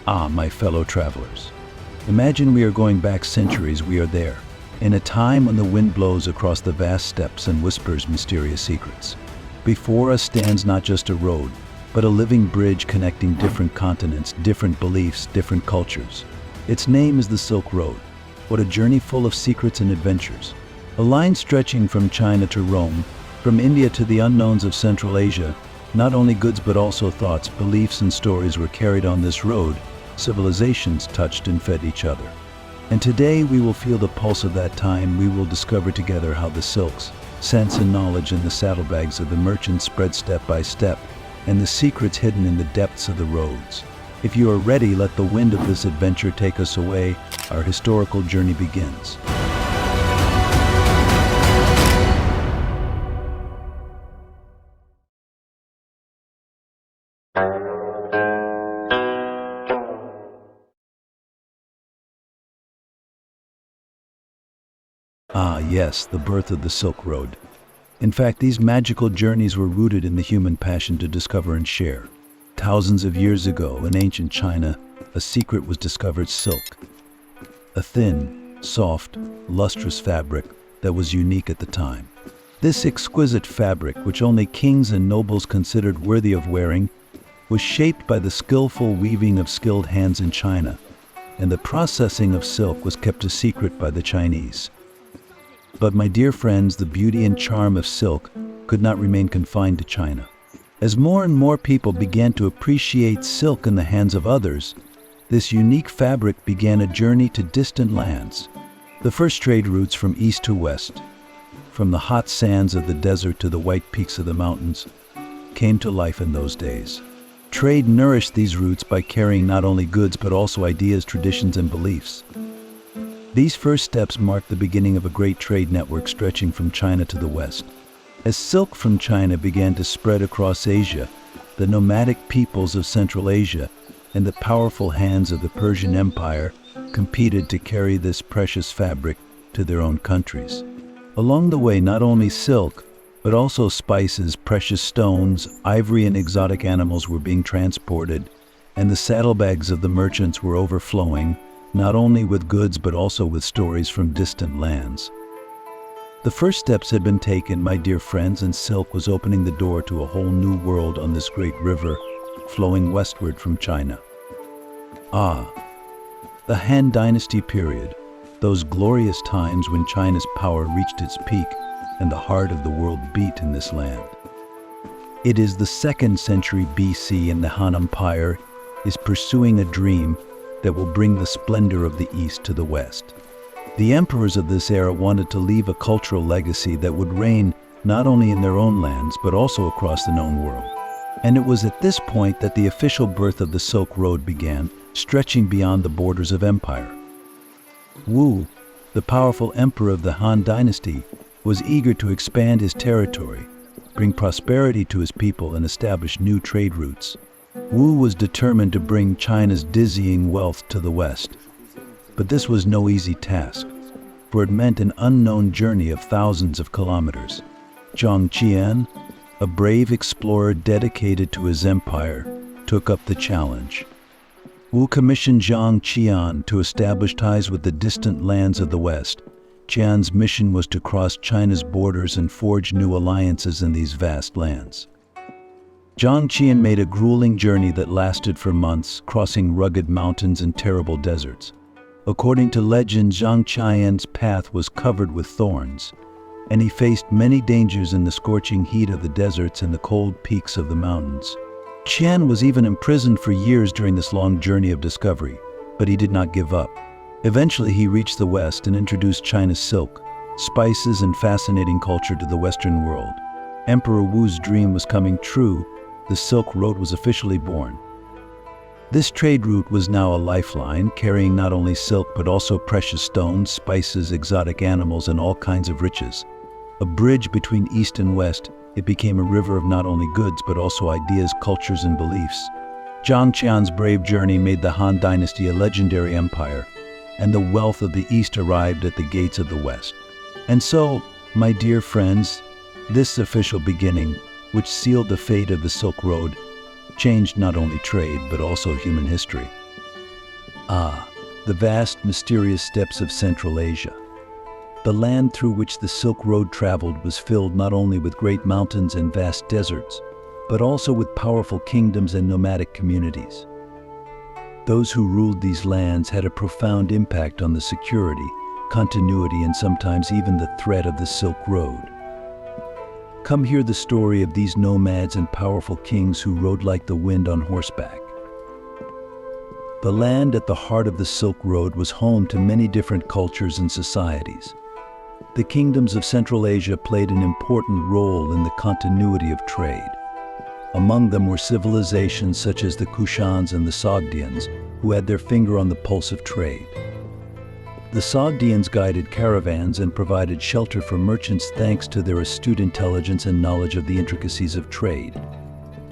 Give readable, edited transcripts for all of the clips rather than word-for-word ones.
Ah, my fellow travelers. Imagine we are going back centuries, we are there, in a time when the wind blows across the vast steppes and whispers mysterious secrets. Before us stands not just a road, but a living bridge connecting different continents, different beliefs, different cultures. Its name is the Silk Road. What a journey full of secrets and adventures. A line stretching from China to Rome, from India to the unknowns of Central Asia. Not only goods but also thoughts, beliefs and stories were carried on this road. Civilizations touched and fed each other. And today we will feel the pulse of that time. We will discover together how the silks, sense and knowledge in the saddlebags of the merchants spread step by step, and the secrets hidden in the depths of the roads. If you are ready, let the wind of this adventure take us away. Our historical journey begins. Ah, yes, the birth of the Silk Road. In fact, these magical journeys were rooted in the human passion to discover and share. Thousands of years ago, in ancient China, a secret was discovered: silk. A thin, soft, lustrous fabric that was unique at the time. This exquisite fabric, which only kings and nobles considered worthy of wearing, was shaped by the skillful weaving of skilled hands in China, and the processing of silk was kept a secret by the Chinese. But my dear friends, the beauty and charm of silk could not remain confined to China. As more and more people began to appreciate silk in the hands of others, this unique fabric began a journey to distant lands. The first trade routes from east to west, from the hot sands of the desert to the white peaks of the mountains, came to life in those days. Trade nourished these routes by carrying not only goods but also ideas, traditions, and beliefs. These first steps marked the beginning of a great trade network stretching from China to the west. As silk from China began to spread across Asia, the nomadic peoples of Central Asia and the powerful hands of the Persian Empire competed to carry this precious fabric to their own countries. Along the way, not only silk, but also spices, precious stones, ivory, and exotic animals were being transported, and the saddlebags of the merchants were overflowing, not only with goods but also with stories from distant lands. The first steps had been taken, my dear friends, and silk was opening the door to a whole new world on this great river flowing westward from China. Ah, the Han Dynasty period, those glorious times when China's power reached its peak and the heart of the world beat in this land. It is the 2nd century BC, and the Han Empire is pursuing a dream that will bring the splendor of the East to the West. The emperors of this era wanted to leave a cultural legacy that would reign not only in their own lands, but also across the known world. And it was at this point that the official birth of the Silk Road began, stretching beyond the borders of empire. Wu, the powerful emperor of the Han Dynasty, was eager to expand his territory, bring prosperity to his people, and establish new trade routes. Wu was determined to bring China's dizzying wealth to the West. But this was no easy task, for it meant an unknown journey of thousands of kilometers. Zhang Qian, a brave explorer dedicated to his empire, took up the challenge. Wu commissioned Zhang Qian to establish ties with the distant lands of the West. Qian's mission was to cross China's borders and forge new alliances in these vast lands. Zhang Qian made a grueling journey that lasted for months, crossing rugged mountains and terrible deserts. According to legend, Zhang Qian's path was covered with thorns, and he faced many dangers in the scorching heat of the deserts and the cold peaks of the mountains. Qian was even imprisoned for years during this long journey of discovery, but he did not give up. Eventually, he reached the West and introduced China's silk, spices, and fascinating culture to the Western world. Emperor Wu's dream was coming true. The Silk Road was officially born. This trade route was now a lifeline, carrying not only silk but also precious stones, spices, exotic animals, and all kinds of riches. A bridge between East and West, it became a river of not only goods but also ideas, cultures, and beliefs. Zhang Qian's brave journey made the Han Dynasty a legendary empire, and the wealth of the East arrived at the gates of the West. And so, my dear friends, this official beginning, which sealed the fate of the Silk Road, changed not only trade but also human history. Ah, the vast, mysterious steppes of Central Asia. The land through which the Silk Road traveled was filled not only with great mountains and vast deserts, but also with powerful kingdoms and nomadic communities. Those who ruled these lands had a profound impact on the security, continuity, and sometimes even the threat of the Silk Road. Come hear the story of these nomads and powerful kings who rode like the wind on horseback. The land at the heart of the Silk Road was home to many different cultures and societies. The kingdoms of Central Asia played an important role in the continuity of trade. Among them were civilizations such as the Kushans and the Sogdians, who had their finger on the pulse of trade. The Sogdians guided caravans and provided shelter for merchants thanks to their astute intelligence and knowledge of the intricacies of trade.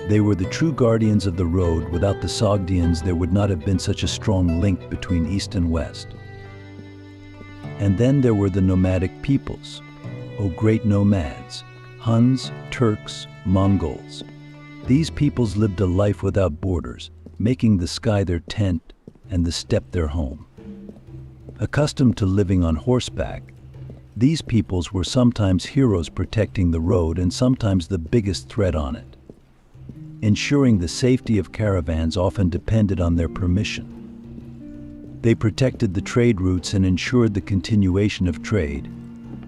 They were the true guardians of the road. Without the Sogdians, there would not have been such a strong link between East and West. And then there were the nomadic peoples, great nomads, Huns, Turks, Mongols. These peoples lived a life without borders, making the sky their tent and the steppe their home. Accustomed to living on horseback, these peoples were sometimes heroes protecting the road and sometimes the biggest threat on it. Ensuring the safety of caravans often depended on their permission. They protected the trade routes and ensured the continuation of trade,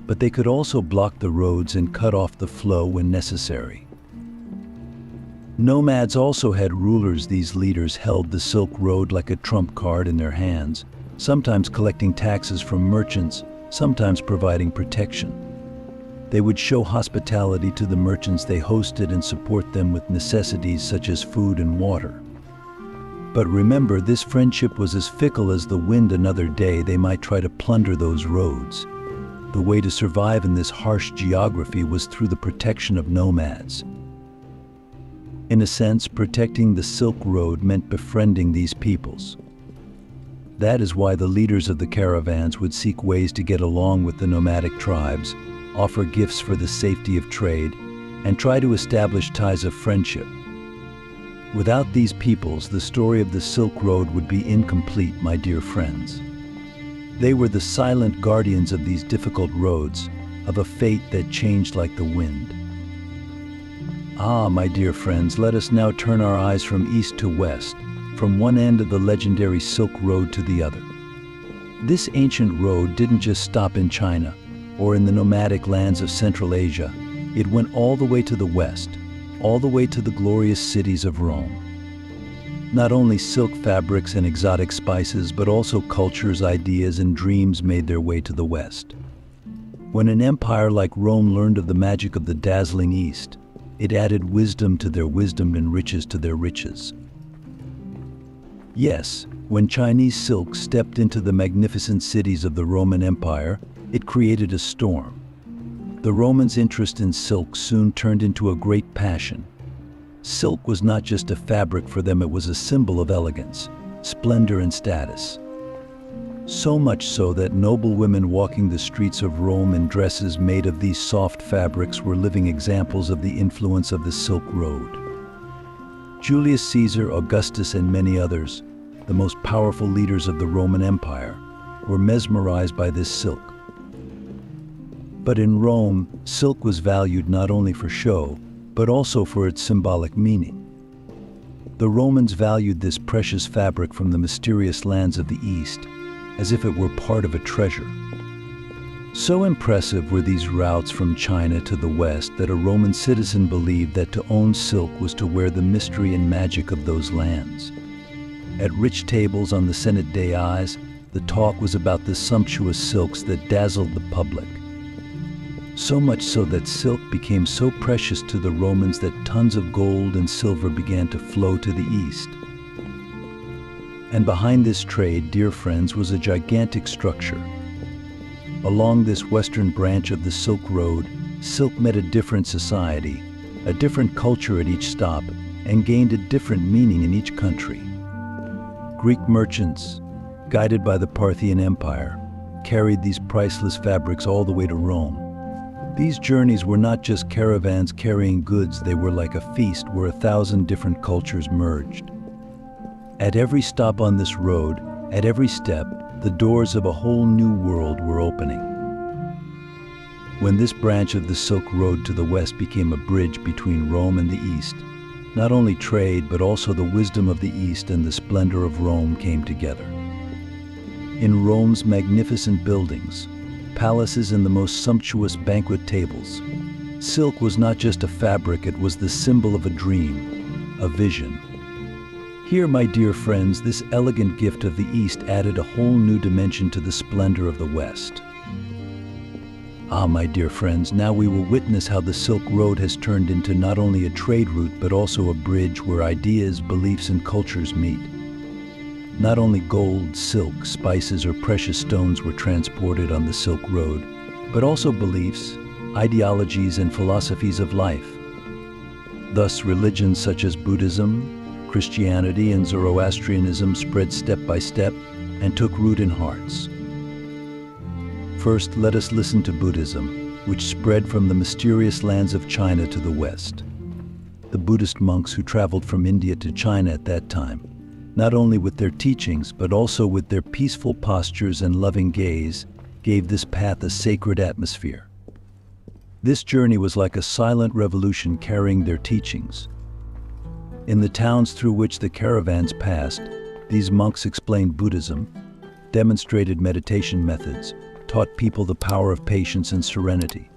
but they could also block the roads and cut off the flow when necessary. Nomads also had rulers. These leaders held the Silk Road like a trump card in their hands, sometimes collecting taxes from merchants, sometimes providing protection. They would show hospitality to the merchants they hosted and support them with necessities such as food and water. But remember, this friendship was as fickle as the wind. Another day they might try to plunder those roads. The way to survive in this harsh geography was through the protection of nomads. In a sense, protecting the Silk Road meant befriending these peoples. That is why the leaders of the caravans would seek ways to get along with the nomadic tribes, offer gifts for the safety of trade, and try to establish ties of friendship. Without these peoples, the story of the Silk Road would be incomplete, my dear friends. They were the silent guardians of these difficult roads, of a fate that changed like the wind. Ah, my dear friends, let us now turn our eyes from east to west, from one end of the legendary Silk Road to the other. This ancient road didn't just stop in China or in the nomadic lands of Central Asia. It went all the way to the west, all the way to the glorious cities of Rome. Not only silk fabrics and exotic spices, but also cultures, ideas, and dreams made their way to the west. When an empire like Rome learned of the magic of the dazzling East, it added wisdom to their wisdom and riches to their riches. Yes, when Chinese silk stepped into the magnificent cities of the Roman Empire, it created a storm. The Romans' interest in silk soon turned into a great passion. Silk was not just a fabric for them, it was a symbol of elegance, splendor, and status. So much so that noble women walking the streets of Rome in dresses made of these soft fabrics were living examples of the influence of the Silk Road. Julius Caesar, Augustus, and many others, the most powerful leaders of the Roman Empire, were mesmerized by this silk. But in Rome, silk was valued not only for show, but also for its symbolic meaning. The Romans valued this precious fabric from the mysterious lands of the East, as if it were part of a treasure. So impressive were these routes from China to the West that a Roman citizen believed that to own silk was to wear the mystery and magic of those lands. At rich tables on the Senate dais, the talk was about the sumptuous silks that dazzled the public. So much so that silk became so precious to the Romans that tons of gold and silver began to flow to the East. And behind this trade, dear friends, was a gigantic structure. Along this western branch of the Silk Road, silk met a different society, a different culture at each stop, and gained a different meaning in each country. Greek merchants, guided by the Parthian Empire, carried these priceless fabrics all the way to Rome. These journeys were not just caravans carrying goods, they were like a feast where 1,000 different cultures merged. At every stop on this road, At every step, the doors of a whole new world were opening. When this branch of the Silk Road to the west became a bridge between Rome and the East, not only trade but also the wisdom of the East and the splendor of Rome came together. In Rome's magnificent buildings, palaces and the most sumptuous banquet tables, silk was not just a fabric, it was the symbol of a dream, a vision. Here, my dear friends, this elegant gift of the East added a whole new dimension to the splendor of the West. Ah, my dear friends, now we will witness how the Silk Road has turned into not only a trade route but also a bridge where ideas, beliefs, and cultures meet. Not only gold, silk, spices, or precious stones were transported on the Silk Road, but also beliefs, ideologies, and philosophies of life. Thus, religions such as Buddhism, Christianity, and Zoroastrianism spread step by step and took root in hearts. First, let us listen to Buddhism, which spread from the mysterious lands of China to the West. The Buddhist monks who traveled from India to China at that time, not only with their teachings but also with their peaceful postures and loving gaze, gave this path a sacred atmosphere. This journey was like a silent revolution carrying their teachings. In the towns through which the caravans passed, these monks explained Buddhism, demonstrated meditation methods, taught people the power of patience and serenity.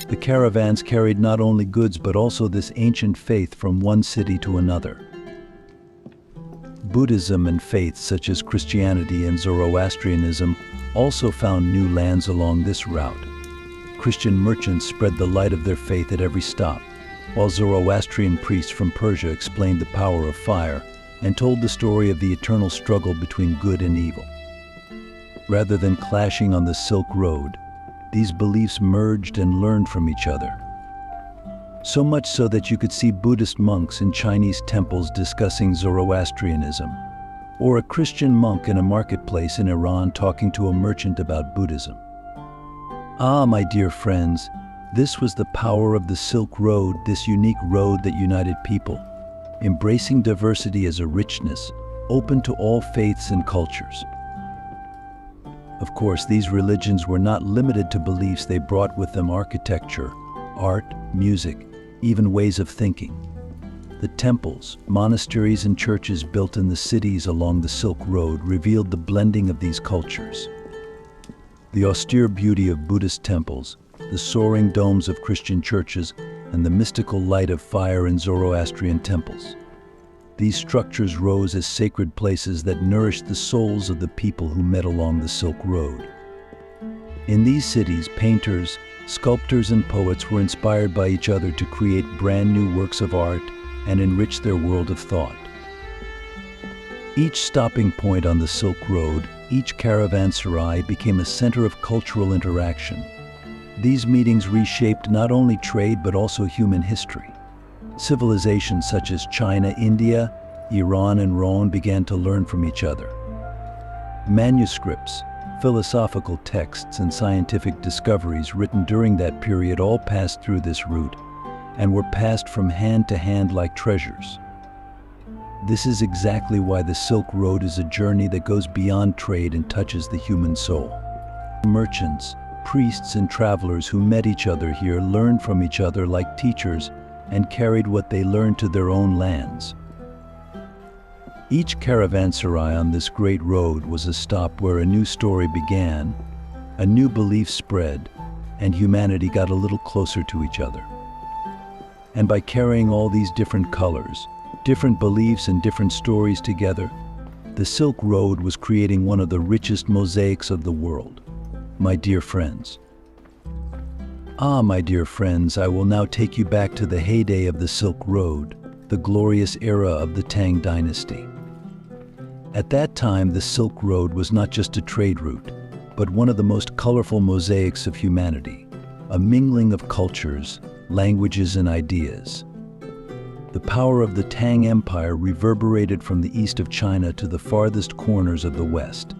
The caravans carried not only goods but also this ancient faith from one city to another. Buddhism and faiths such as Christianity and Zoroastrianism also found new lands along this route. Christian merchants spread the light of their faith at every stop, while Zoroastrian priests from Persia explained the power of fire and told the story of the eternal struggle between good and evil. Rather than clashing on the Silk Road, these beliefs merged and learned from each other. So much so that you could see Buddhist monks in Chinese temples discussing Zoroastrianism, or a Christian monk in a marketplace in Iran talking to a merchant about Buddhism. Ah, my dear friends, this was the power of the Silk Road, this unique road that united people, embracing diversity as a richness, open to all faiths and cultures. Of course, these religions were not limited to beliefs. They brought with them architecture, art, music, even ways of thinking. The temples, monasteries, and churches built in the cities along the Silk Road revealed the blending of these cultures. The austere beauty of Buddhist temples, the soaring domes of Christian churches, and the mystical light of fire in Zoroastrian temples. These structures rose as sacred places that nourished the souls of the people who met along the Silk Road. In these cities, painters, sculptors, and poets were inspired by each other to create brand new works of art and enrich their world of thought. Each stopping point on the Silk Road, each caravanserai became a center of cultural interaction. These meetings reshaped not only trade but also human history. Civilizations such as China, India, Iran, and Rome began to learn from each other. Manuscripts, philosophical texts, and scientific discoveries written during that period all passed through this route and were passed from hand to hand like treasures. This is exactly why the Silk Road is a journey that goes beyond trade and touches the human soul. Merchants, priests, and travelers who met each other here learned from each other like teachers and carried what they learned to their own lands. Each caravanserai on this great road was a stop where a new story began, a new belief spread, and humanity got a little closer to each other. And by carrying all these different colors, different beliefs, and different stories together, the Silk Road was creating one of the richest mosaics of the world. My dear friends. Ah, my dear friends, I will now take you back to the heyday of the Silk Road, the glorious era of the Tang Dynasty. At that time, the Silk Road was not just a trade route, but one of the most colorful mosaics of humanity, a mingling of cultures, languages, and ideas. The power of the Tang Empire reverberated from the east of China to the farthest corners of the West.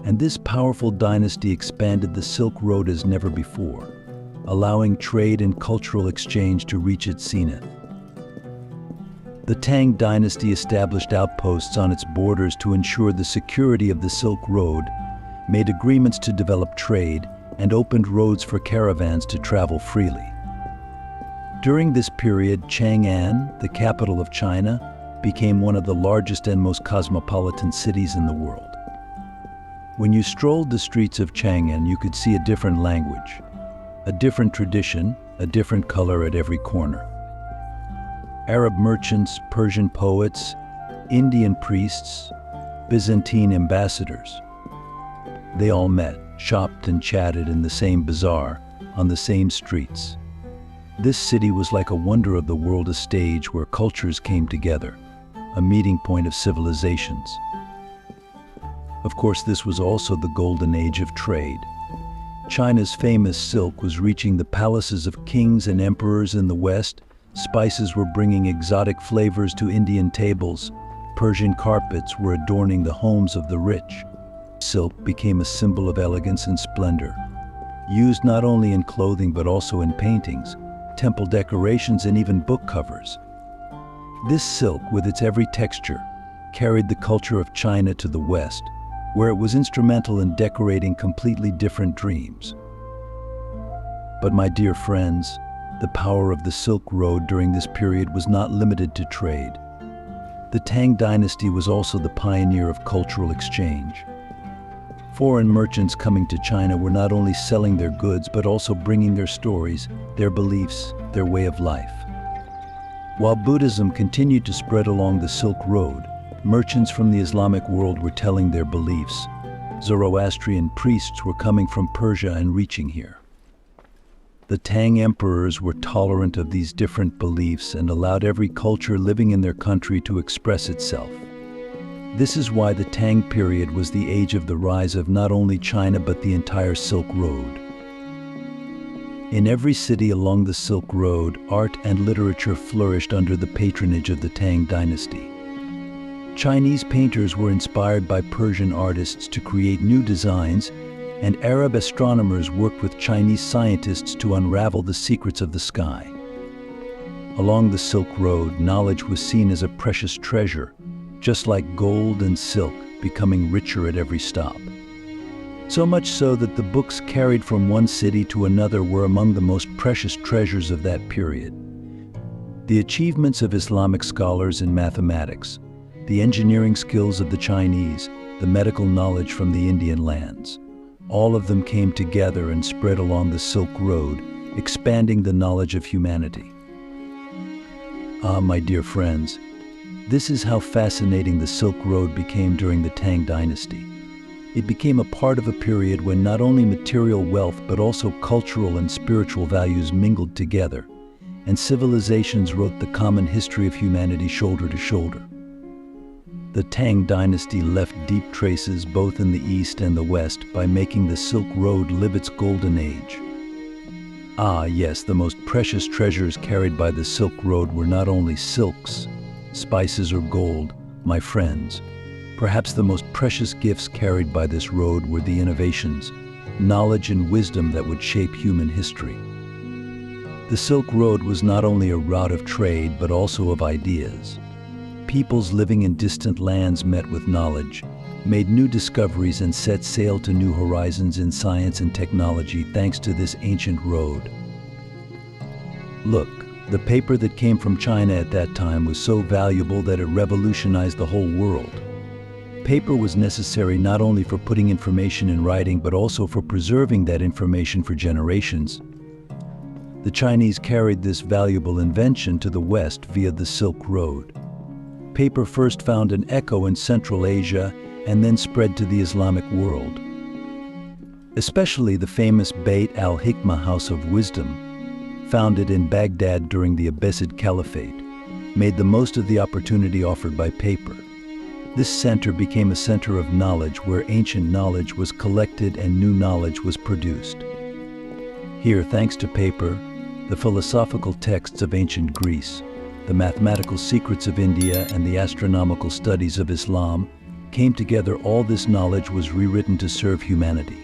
And this powerful dynasty expanded the Silk Road as never before, allowing trade and cultural exchange to reach its zenith. The Tang Dynasty established outposts on its borders to ensure the security of the Silk Road, made agreements to develop trade, and opened roads for caravans to travel freely. During this period, Chang'an, the capital of China, became one of the largest and most cosmopolitan cities in the world. When you strolled the streets of Chang'an, you could see a different language, a different tradition, a different color at every corner. Arab merchants, Persian poets, Indian priests, Byzantine ambassadors. They all met, shopped and chatted in the same bazaar, on the same streets. This city was like a wonder of the world, a stage where cultures came together, a meeting point of civilizations. Of course, this was also the golden age of trade. China's famous silk was reaching the palaces of kings and emperors in the West. Spices were bringing exotic flavors to Indian tables. Persian carpets were adorning the homes of the rich. Silk became a symbol of elegance and splendor, used not only in clothing but also in paintings, temple decorations, and even book covers. This silk, with its every texture, carried the culture of China to the West, where it was instrumental in decorating completely different dreams. But my dear friends, the power of the Silk Road during this period was not limited to trade. The Tang Dynasty was also the pioneer of cultural exchange. Foreign merchants coming to China were not only selling their goods but also bringing their stories, their beliefs, their way of life. While Buddhism continued to spread along the Silk Road, merchants from the Islamic world were telling their beliefs. Zoroastrian priests were coming from Persia and reaching here. The Tang emperors were tolerant of these different beliefs and allowed every culture living in their country to express itself. This is why the Tang period was the age of the rise of not only China but the entire Silk Road. In every city along the Silk Road, art and literature flourished under the patronage of the Tang Dynasty. Chinese painters were inspired by Persian artists to create new designs, and Arab astronomers worked with Chinese scientists to unravel the secrets of the sky. Along the Silk Road, knowledge was seen as a precious treasure, just like gold and silk, becoming richer at every stop. So much so that the books carried from one city to another were among the most precious treasures of that period. The achievements of Islamic scholars in mathematics, the engineering skills of the Chinese, the medical knowledge from the Indian lands, all of them came together and spread along the Silk Road, expanding the knowledge of humanity. Ah, my dear friends, this is how fascinating the Silk Road became during the Tang Dynasty. It became a part of a period when not only material wealth but also cultural and spiritual values mingled together, and civilizations wrote the common history of humanity shoulder to shoulder. The Tang Dynasty left deep traces both in the East and the West by making the Silk Road live its golden age. Ah, yes, the most precious treasures carried by the Silk Road were not only silks, spices, or gold, my friends. Perhaps the most precious gifts carried by this road were the innovations, knowledge, and wisdom that would shape human history. The Silk Road was not only a route of trade but also of ideas. Peoples living in distant lands met with knowledge, made new discoveries, and set sail to new horizons in science and technology thanks to this ancient road. Look, the paper that came from China at that time was so valuable that it revolutionized the whole world. Paper was necessary not only for putting information in writing but also for preserving that information for generations. The Chinese carried this valuable invention to the West via the Silk Road. Paper first found an echo in Central Asia and then spread to the Islamic world. Especially the famous Beit al-Hikmah House of Wisdom, founded in Baghdad during the Abbasid Caliphate, made the most of the opportunity offered by paper. This center became a center of knowledge where ancient knowledge was collected and new knowledge was produced. Here, thanks to paper, the philosophical texts of ancient Greece, the mathematical secrets of India, and the astronomical studies of Islam came together. All this knowledge was rewritten to serve humanity.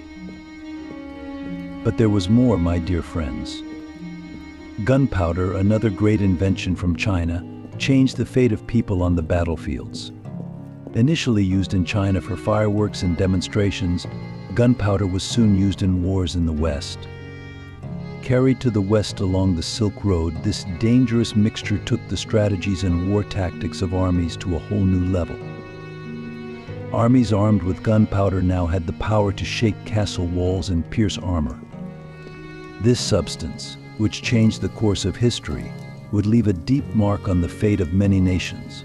But there was more, my dear friends. Gunpowder, another great invention from China, changed the fate of people on the battlefields. Initially used in China for fireworks and demonstrations, gunpowder was soon used in wars in the West. Carried to the West along the Silk Road, this dangerous mixture took the strategies and war tactics of armies to a whole new level. Armies armed with gunpowder now had the power to shake castle walls and pierce armor. This substance, which changed the course of history, would leave a deep mark on the fate of many nations.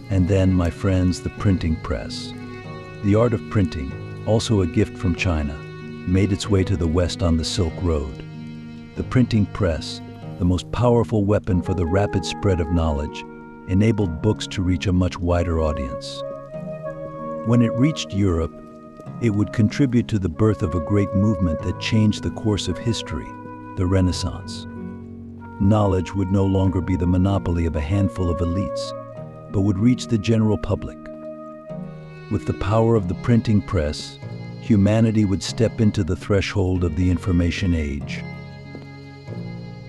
And then, my friends, the printing press. The art of printing, also a gift from China, made its way to the West on the Silk Road. The printing press, the most powerful weapon for the rapid spread of knowledge, enabled books to reach a much wider audience. When it reached Europe, it would contribute to the birth of a great movement that changed the course of history, the Renaissance. Knowledge would no longer be the monopoly of a handful of elites, but would reach the general public. With the power of the printing press, humanity would step into the threshold of the information age.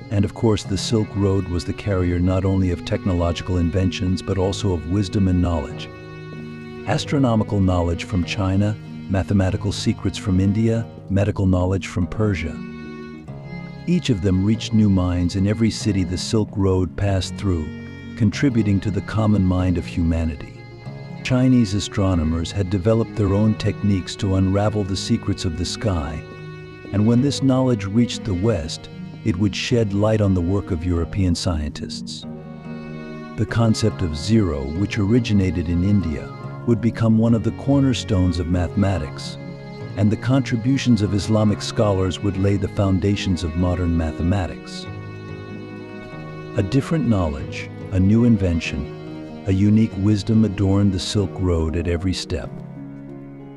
And of course, the Silk Road was the carrier not only of technological inventions, but also of wisdom and knowledge. Astronomical knowledge from China, mathematical secrets from India, medical knowledge from Persia. Each of them reached new minds in every city the Silk Road passed through, contributing to the common mind of humanity. Chinese astronomers had developed their own techniques to unravel the secrets of the sky, and when this knowledge reached the West, it would shed light on the work of European scientists. The concept of zero, which originated in India, would become one of the cornerstones of mathematics, and the contributions of Islamic scholars would lay the foundations of modern mathematics. A different knowledge, a new invention, a unique wisdom adorned the Silk Road at every step.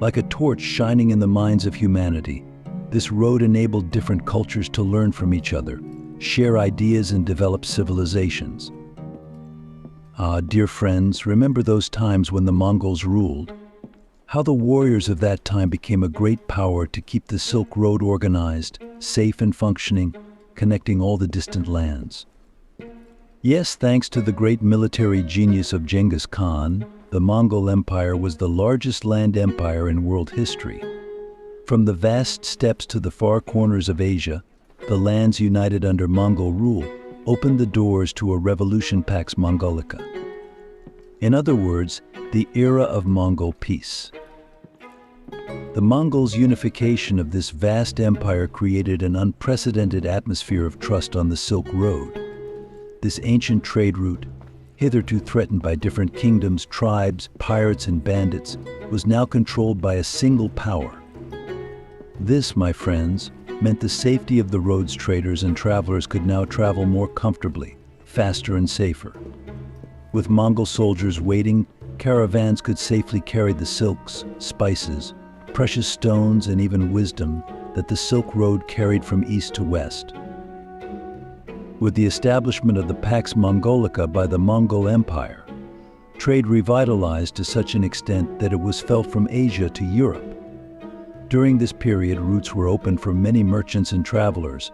Like a torch shining in the minds of humanity, this road enabled different cultures to learn from each other, share ideas, and develop civilizations. Dear friends, remember those times when the Mongols ruled? How the warriors of that time became a great power to keep the Silk Road organized, safe and functioning, connecting all the distant lands. Yes, thanks to the great military genius of Genghis Khan, the Mongol Empire was the largest land empire in world history. From the vast steppes to the far corners of Asia, the lands united under Mongol rule opened the doors to a revolution Pax Mongolica. In other words, the era of Mongol peace. The Mongols' unification of this vast empire created an unprecedented atmosphere of trust on the Silk Road. This ancient trade route, hitherto threatened by different kingdoms, tribes, pirates, and bandits, was now controlled by a single power. This, my friends, meant the safety of the road's traders and travelers could now travel more comfortably, faster and safer. With Mongol soldiers waiting, caravans could safely carry the silks, spices, precious stones, and even wisdom that the Silk Road carried from east to west. With the establishment of the Pax Mongolica by the Mongol Empire, trade revitalized to such an extent that it was felt from Asia to Europe. During this period, routes were opened for many merchants and travelers,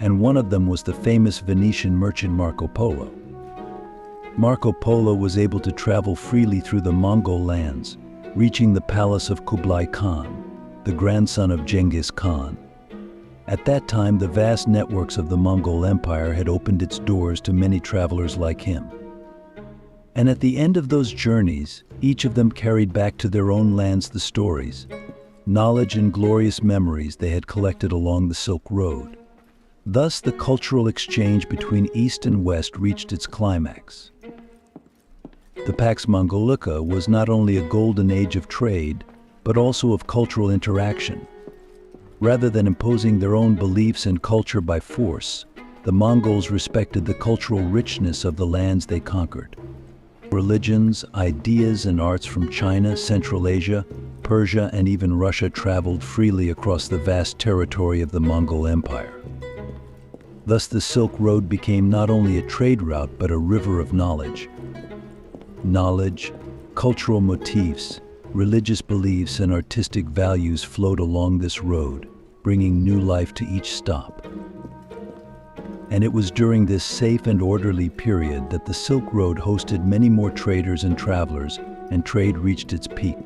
and one of them was the famous Venetian merchant Marco Polo. Marco Polo was able to travel freely through the Mongol lands, reaching the palace of Kublai Khan, the grandson of Genghis Khan. At that time, the vast networks of the Mongol Empire had opened its doors to many travelers like him. And at the end of those journeys, each of them carried back to their own lands the stories, knowledge, and glorious memories they had collected along the Silk Road. Thus, the cultural exchange between East and West reached its climax. The Pax Mongolica was not only a golden age of trade, but also of cultural interaction. Rather than imposing their own beliefs and culture by force, the Mongols respected the cultural richness of the lands they conquered. Religions, ideas, and arts from China, Central Asia, Persia, and even Russia traveled freely across the vast territory of the Mongol Empire. Thus, the Silk Road became not only a trade route, but a river of knowledge. Knowledge, cultural motifs, religious beliefs, and artistic values flowed along this road, bringing new life to each stop. And it was during this safe and orderly period that the Silk Road hosted many more traders and travelers, and trade reached its peak.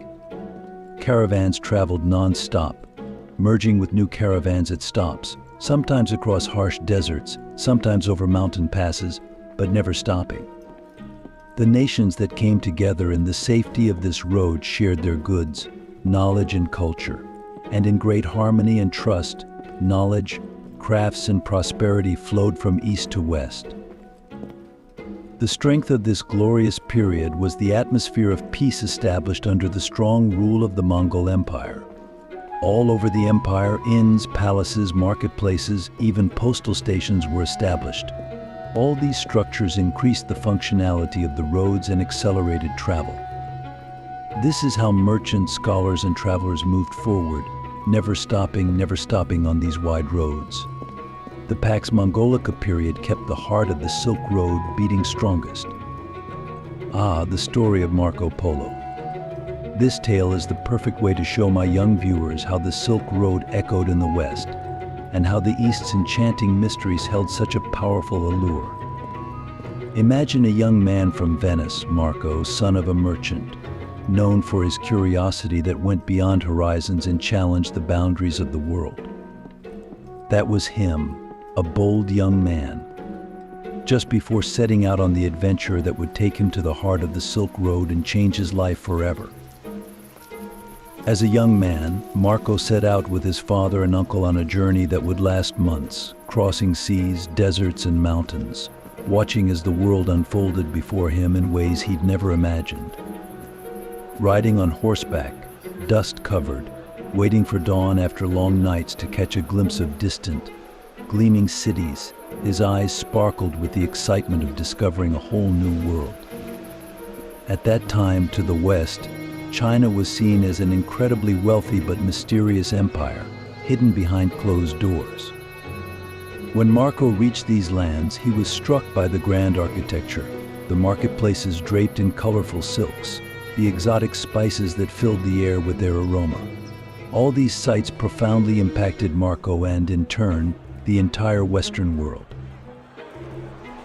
Caravans traveled non-stop, merging with new caravans at stops, sometimes across harsh deserts, sometimes over mountain passes, but never stopping. The nations that came together in the safety of this road shared their goods, knowledge and culture, and in great harmony and trust, knowledge, crafts and prosperity flowed from east to west. The strength of this glorious period was the atmosphere of peace established under the strong rule of the Mongol Empire. All over the empire, inns, palaces, marketplaces, even postal stations were established. All these structures increased the functionality of the roads and accelerated travel. This is how merchants, scholars, and travelers moved forward, never stopping on these wide roads. The Pax Mongolica period kept the heart of the Silk Road beating strongest. The story of Marco Polo. This tale is the perfect way to show my young viewers how the Silk Road echoed in the West, and how the East's enchanting mysteries held such a powerful allure. Imagine a young man from Venice, Marco, son of a merchant, known for his curiosity that went beyond horizons and challenged the boundaries of the world. That was him, a bold young man, just before setting out on the adventure that would take him to the heart of the Silk Road and change his life forever. As a young man, Marco set out with his father and uncle on a journey that would last months, crossing seas, deserts, and mountains, watching as the world unfolded before him in ways he'd never imagined. Riding on horseback, dust-covered, waiting for dawn after long nights to catch a glimpse of distant, gleaming cities, his eyes sparkled with the excitement of discovering a whole new world. At that time, to the west, China was seen as an incredibly wealthy but mysterious empire, hidden behind closed doors. When Marco reached these lands, he was struck by the grand architecture, the marketplaces draped in colorful silks, the exotic spices that filled the air with their aroma. All these sights profoundly impacted Marco and, in turn, the entire Western world.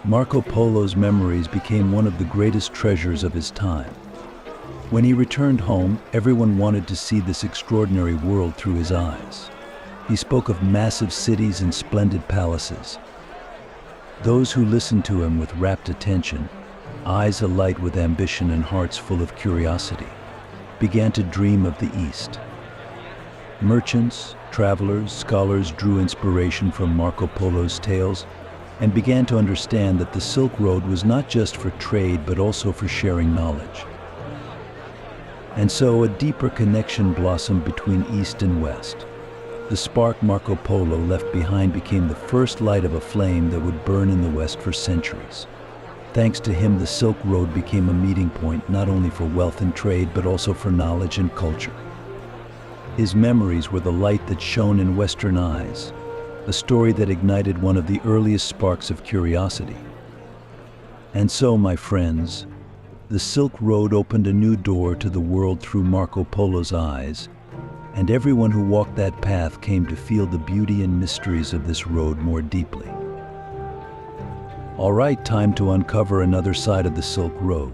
Marco Polo's memories became one of the greatest treasures of his time. When he returned home, everyone wanted to see this extraordinary world through his eyes. He spoke of massive cities and splendid palaces. Those who listened to him with rapt attention, eyes alight with ambition and hearts full of curiosity, began to dream of the East. Merchants, travelers, scholars drew inspiration from Marco Polo's tales and began to understand that the Silk Road was not just for trade but also for sharing knowledge. And so a deeper connection blossomed between East and West. The spark Marco Polo left behind became the first light of a flame that would burn in the West for centuries. Thanks to him, the Silk Road became a meeting point not only for wealth and trade but also for knowledge and culture. His memories were the light that shone in Western eyes, a story that ignited one of the earliest sparks of curiosity. And so, my friends, the Silk Road opened a new door to the world through Marco Polo's eyes, and everyone who walked that path came to feel the beauty and mysteries of this road more deeply. All right, time to uncover another side of the Silk Road.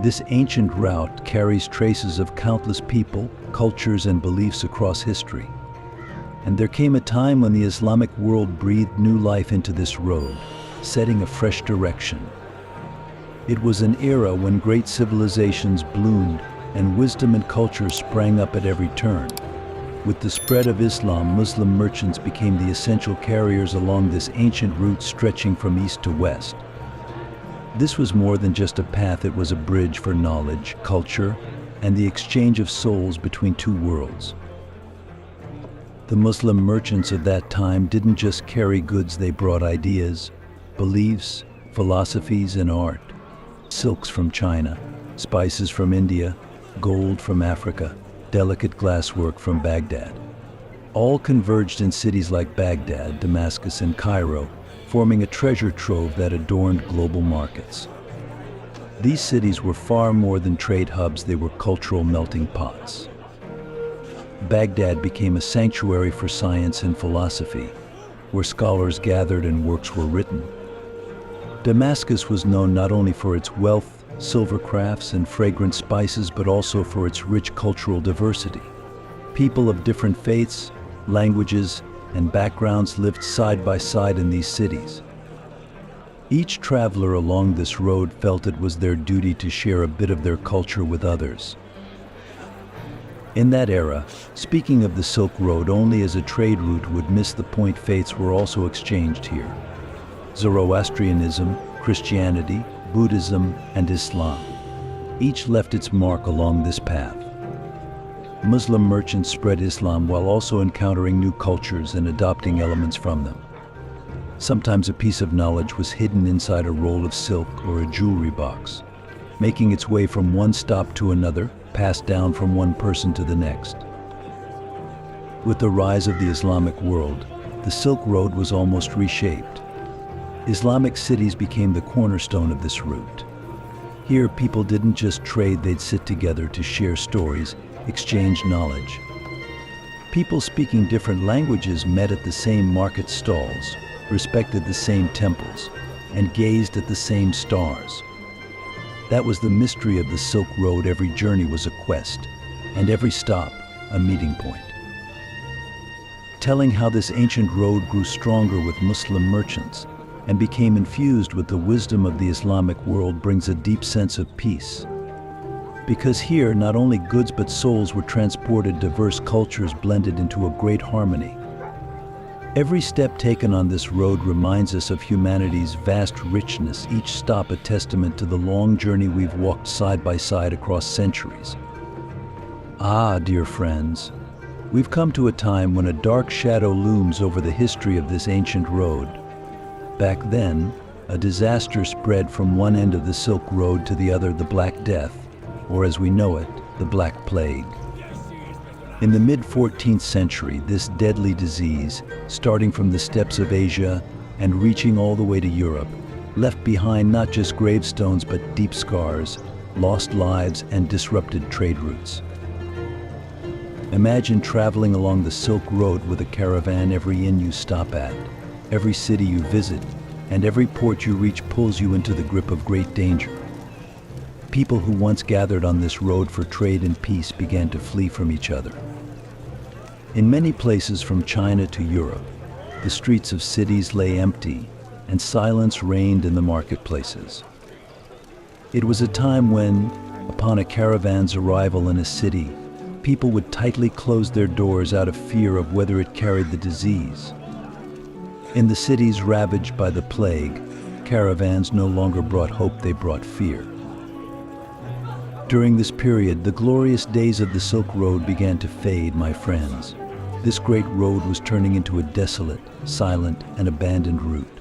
This ancient route carries traces of countless people, cultures, and beliefs across history. And there came a time when the Islamic world breathed new life into this road, setting a fresh direction. It was an era when great civilizations bloomed and wisdom and culture sprang up at every turn. With the spread of Islam, Muslim merchants became the essential carriers along this ancient route stretching from east to west. This was more than just a path, it was a bridge for knowledge, culture, and the exchange of souls between two worlds. The Muslim merchants of that time didn't just carry goods, they brought ideas, beliefs, philosophies, and art. Silks from China, spices from India, gold from Africa, delicate glasswork from Baghdad. All converged in cities like Baghdad, Damascus, and Cairo, forming a treasure trove that adorned global markets. These cities were far more than trade hubs, they were cultural melting pots. Baghdad became a sanctuary for science and philosophy. where scholars gathered and works were written. Damascus was known not only for its wealth, silver crafts, and fragrant spices, but also for its rich cultural diversity. People of different faiths, languages, and backgrounds lived side by side in these cities. Each traveler along this road felt it was their duty to share a bit of their culture with others. In that era, speaking of the Silk Road only as a trade route would miss the point. Faiths were also exchanged here. Zoroastrianism, Christianity, Buddhism, and Islam. Each left its mark along this path. Muslim merchants spread Islam while also encountering new cultures and adopting elements from them. Sometimes a piece of knowledge was hidden inside a roll of silk or a jewelry box, making its way from one stop to another, passed down from one person to the next. With the rise of the Islamic world, the Silk Road was almost reshaped. Islamic cities became the cornerstone of this route. Here, people didn't just trade, they'd sit together to share stories, exchange knowledge. People speaking different languages met at the same market stalls, respected the same temples, and gazed at the same stars. That was the mystery of the Silk Road. Every journey was a quest, and every stop a meeting point. Telling how this ancient road grew stronger with Muslim merchants and became infused with the wisdom of the Islamic world brings a deep sense of peace. Because here, not only goods but souls were transported, diverse cultures blended into a great harmony. Every step taken on this road reminds us of humanity's vast richness, each stop a testament to the long journey we've walked side by side across centuries. Ah, dear friends, we've come to a time when a dark shadow looms over the history of this ancient road. Back then, a disaster spread from one end of the Silk Road to the other, the Black Death, or as we know it, the Black Plague. In the mid-14th century, this deadly disease, starting from the steppes of Asia and reaching all the way to Europe, left behind not just gravestones but deep scars, lost lives, and disrupted trade routes. Imagine traveling along the Silk Road with a caravan. Every inn you stop at, every city you visit, and every port you reach pulls you into the grip of great danger. People who once gathered on this road for trade and peace began to flee from each other. In many places from China to Europe, the streets of cities lay empty and silence reigned in the marketplaces. It was a time when, upon a caravan's arrival in a city, people would tightly close their doors out of fear of whether it carried the disease. In the cities ravaged by the plague, caravans no longer brought hope, they brought fear. During this period, the glorious days of the Silk Road began to fade, my friends. This great road was turning into a desolate, silent, and abandoned route.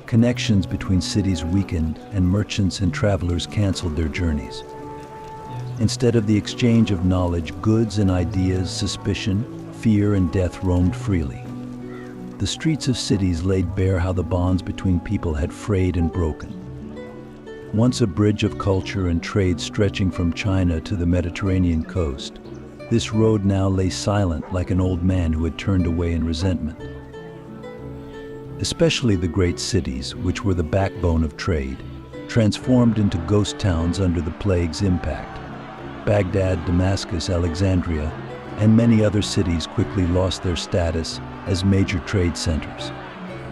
Connections between cities weakened, and merchants and travelers canceled their journeys. Instead of the exchange of knowledge, goods and ideas, suspicion, fear, and death roamed freely. The streets of cities laid bare how the bonds between people had frayed and broken. Once a bridge of culture and trade stretching from China to the Mediterranean coast, this road now lay silent like an old man who had turned away in resentment. Especially the great cities, which were the backbone of trade, transformed into ghost towns under the plague's impact. Baghdad, Damascus, Alexandria, and many other cities quickly lost their status as major trade centers.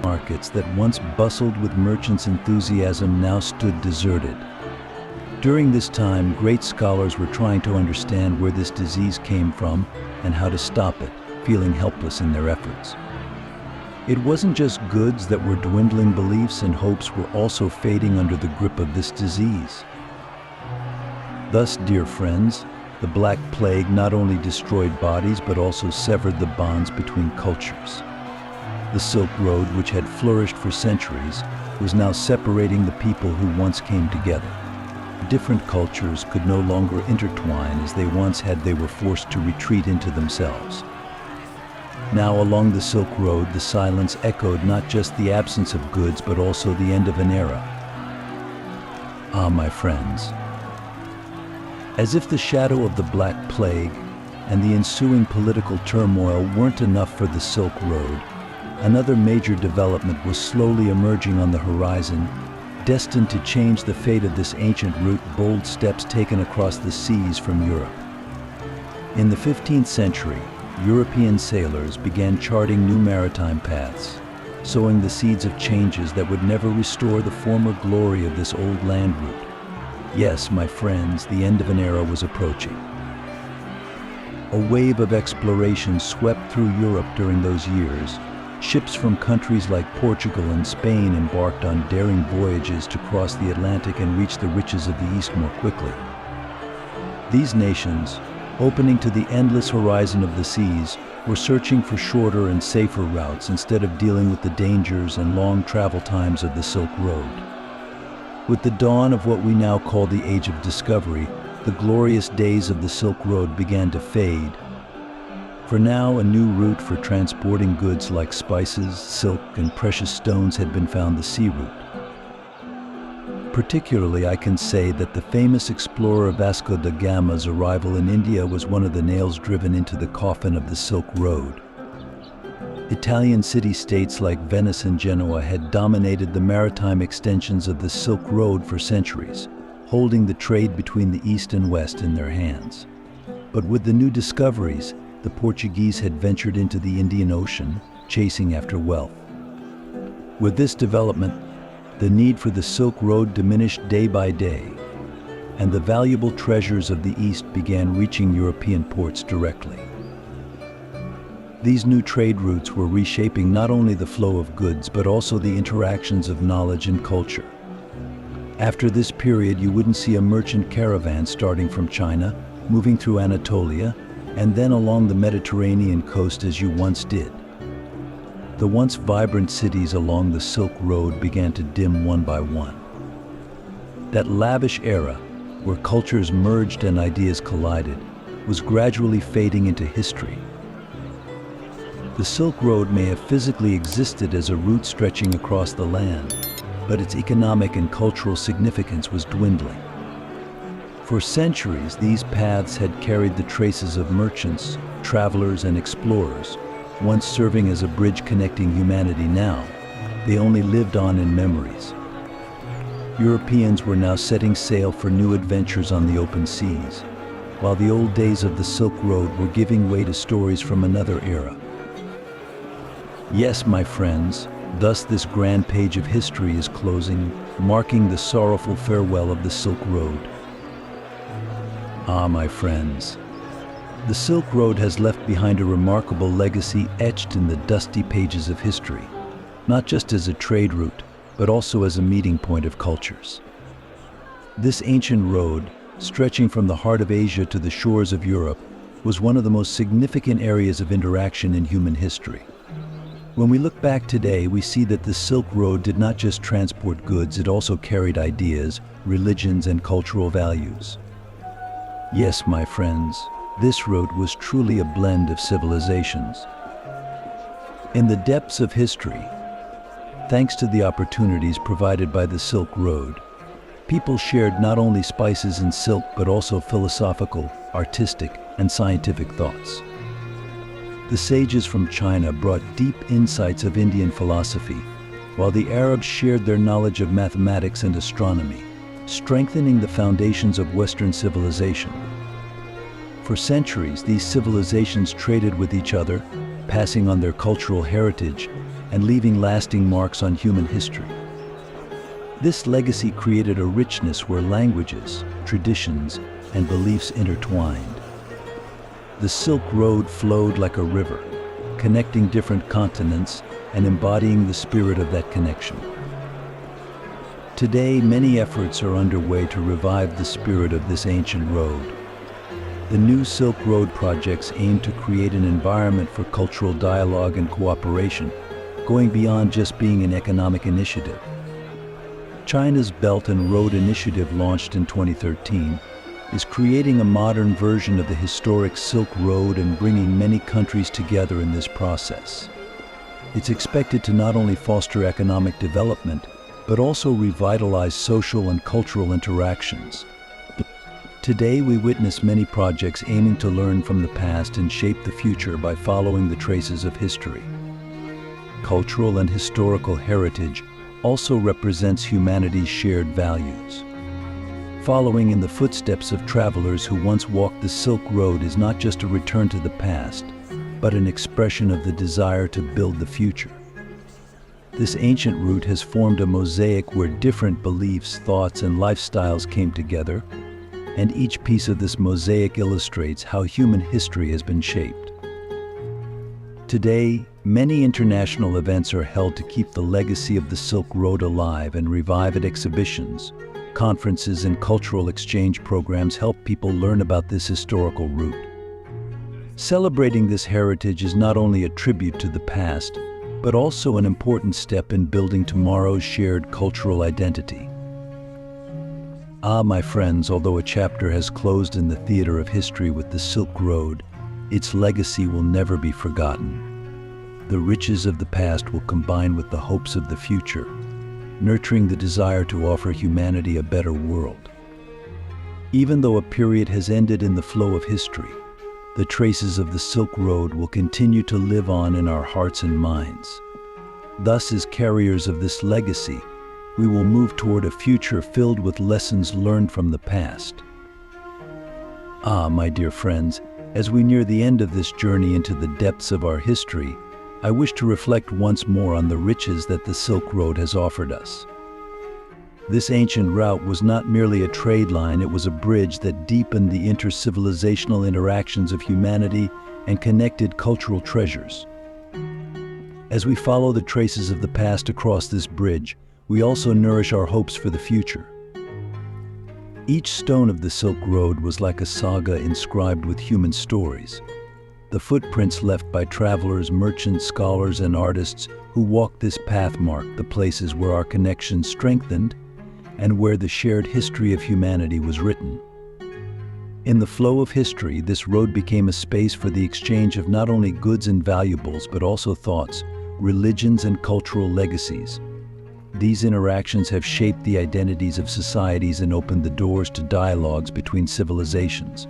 Markets that once bustled with merchants' enthusiasm now stood deserted. During this time, great scholars were trying to understand where this disease came from and how to stop it, feeling helpless in their efforts. It wasn't just goods that were dwindling, beliefs and hopes were also fading under the grip of this disease. Thus, dear friends, the Black Plague not only destroyed bodies but also severed the bonds between cultures. The Silk Road, which had flourished for centuries, was now separating the people who once came together. Different cultures could no longer intertwine as they once had. They were forced to retreat into themselves. Now along the Silk Road, the silence echoed not just the absence of goods but also the end of an era. Ah, my friends, as if the shadow of the Black Plague and the ensuing political turmoil weren't enough for the Silk Road, another major development was slowly emerging on the horizon, destined to change the fate of this ancient route. Bold steps taken across the seas from Europe. In the 15th century, European sailors began charting new maritime paths, sowing the seeds of changes that would never restore the former glory of this old land route. Yes, my friends, the end of an era was approaching. A wave of exploration swept through Europe during those years. Ships from countries like Portugal and Spain embarked on daring voyages to cross the Atlantic and reach the riches of the East more quickly. These nations, opening to the endless horizon of the seas, were searching for shorter and safer routes instead of dealing with the dangers and long travel times of the Silk Road. With the dawn of what we now call the Age of Discovery, the glorious days of the Silk Road began to fade. For now, a new route for transporting goods like spices, silk, and precious stones had been found: the sea route. Particularly, I can say that the famous explorer Vasco da Gama's arrival in India was one of the nails driven into the coffin of the Silk Road. Italian city-states like Venice and Genoa had dominated the maritime extensions of the Silk Road for centuries, holding the trade between the East and West in their hands. But with the new discoveries, the Portuguese had ventured into the Indian Ocean, chasing after wealth. With this development, the need for the Silk Road diminished day by day, and the valuable treasures of the East began reaching European ports directly. These new trade routes were reshaping not only the flow of goods, but also the interactions of knowledge and culture. After this period, you wouldn't see a merchant caravan starting from China, moving through Anatolia, and then along the Mediterranean coast as you once did. The once vibrant cities along the Silk Road began to dim one by one. That lavish era, where cultures merged and ideas collided, was gradually fading into history. The Silk Road may have physically existed as a route stretching across the land, but its economic and cultural significance was dwindling. For centuries, these paths had carried the traces of merchants, travelers, and explorers, once serving as a bridge connecting humanity. Now, they only lived on in memories. Europeans were now setting sail for new adventures on the open seas, while the old days of the Silk Road were giving way to stories from another era. Yes, my friends, thus this grand page of history is closing, marking the sorrowful farewell of the Silk Road. Ah, my friends, the Silk Road has left behind a remarkable legacy etched in the dusty pages of history, not just as a trade route, but also as a meeting point of cultures. This ancient road, stretching from the heart of Asia to the shores of Europe, was one of the most significant areas of interaction in human history. When we look back today, we see that the Silk Road did not just transport goods, it also carried ideas, religions, and cultural values. Yes, my friends, this road was truly a blend of civilizations. In the depths of history, thanks to the opportunities provided by the Silk Road, people shared not only spices and silk, but also philosophical, artistic, and scientific thoughts. The sages from China brought deep insights of Indian philosophy, while the Arabs shared their knowledge of mathematics and astronomy, strengthening the foundations of Western civilization. For centuries, these civilizations traded with each other, passing on their cultural heritage and leaving lasting marks on human history. This legacy created a richness where languages, traditions, and beliefs intertwined. The Silk Road flowed like a river, connecting different continents and embodying the spirit of that connection. Today, many efforts are underway to revive the spirit of this ancient road. The new Silk Road projects aim to create an environment for cultural dialogue and cooperation, going beyond just being an economic initiative. China's Belt and Road Initiative, launched in 2013, is creating a modern version of the historic Silk Road and bringing many countries together in this process. It's expected to not only foster economic development, but also revitalize social and cultural interactions. Today, we witness many projects aiming to learn from the past and shape the future by following the traces of history. cultural and historical heritage also represents humanity's shared values. Following in the footsteps of travelers who once walked the Silk Road is not just a return to the past, but an expression of the desire to build the future. This ancient route has formed a mosaic where different beliefs, thoughts, and lifestyles came together, and each piece of this mosaic illustrates how human history has been shaped. Today, many international events are held to keep the legacy of the Silk Road alive and revive it. Exhibitions, conferences, and cultural exchange programs help people learn about this historical route. Celebrating this heritage is not only a tribute to the past, but also an important step in building tomorrow's shared cultural identity. My friends, although a chapter has closed in the theater of history with the Silk Road, its legacy will never be forgotten. The riches of the past will combine with the hopes of the future, nurturing the desire to offer humanity a better world. Even though a period has ended in the flow of history, the traces of the Silk Road will continue to live on in our hearts and minds. Thus, as carriers of this legacy, we will move toward a future filled with lessons learned from the past. My dear friends, as we near the end of this journey into the depths of our history, I wish to reflect once more on the riches that the Silk Road has offered us. This ancient route was not merely a trade line, it was a bridge that deepened the inter-civilizational interactions of humanity and connected cultural treasures. As we follow the traces of the past across this bridge, we also nourish our hopes for the future. Each stone of the Silk Road was like a saga inscribed with human stories. The footprints left by travelers, merchants, scholars, and artists who walked this path mark the places where our connections strengthened and where the shared history of humanity was written. In the flow of history, this road became a space for the exchange of not only goods and valuables, but also thoughts, religions, and cultural legacies. These interactions have shaped the identities of societies and opened the doors to dialogues between civilizations.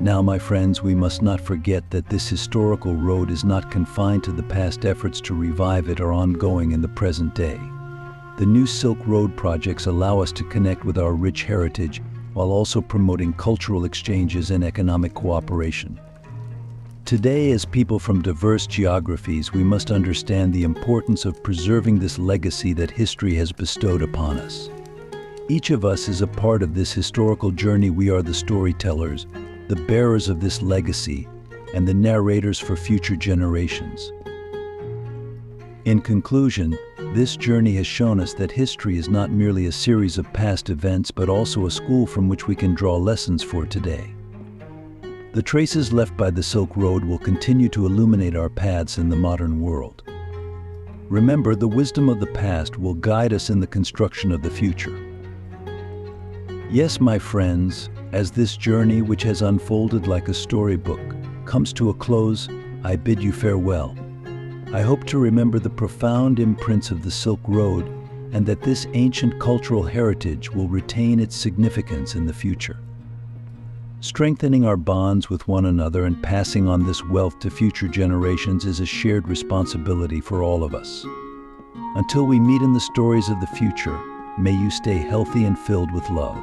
Now, my friends, we must not forget that this historical road is not confined to the past. Efforts to revive it are ongoing in the present day. The new Silk Road projects allow us to connect with our rich heritage while also promoting cultural exchanges and economic cooperation. Today, as people from diverse geographies, we must understand the importance of preserving this legacy that history has bestowed upon us. Each of us is a part of this historical journey. We are the storytellers, the bearers of this legacy, and the narrators for future generations. In conclusion, this journey has shown us that history is not merely a series of past events, but also a school from which we can draw lessons for today. The traces left by the Silk Road will continue to illuminate our paths in the modern world. Remember, the wisdom of the past will guide us in the construction of the future. Yes, my friends, as this journey, which has unfolded like a storybook, comes to a close, I bid you farewell. I hope to remember the profound imprints of the Silk Road and that this ancient cultural heritage will retain its significance in the future. Strengthening our bonds with one another and passing on this wealth to future generations is a shared responsibility for all of us. Until we meet in the stories of the future, may you stay healthy and filled with love.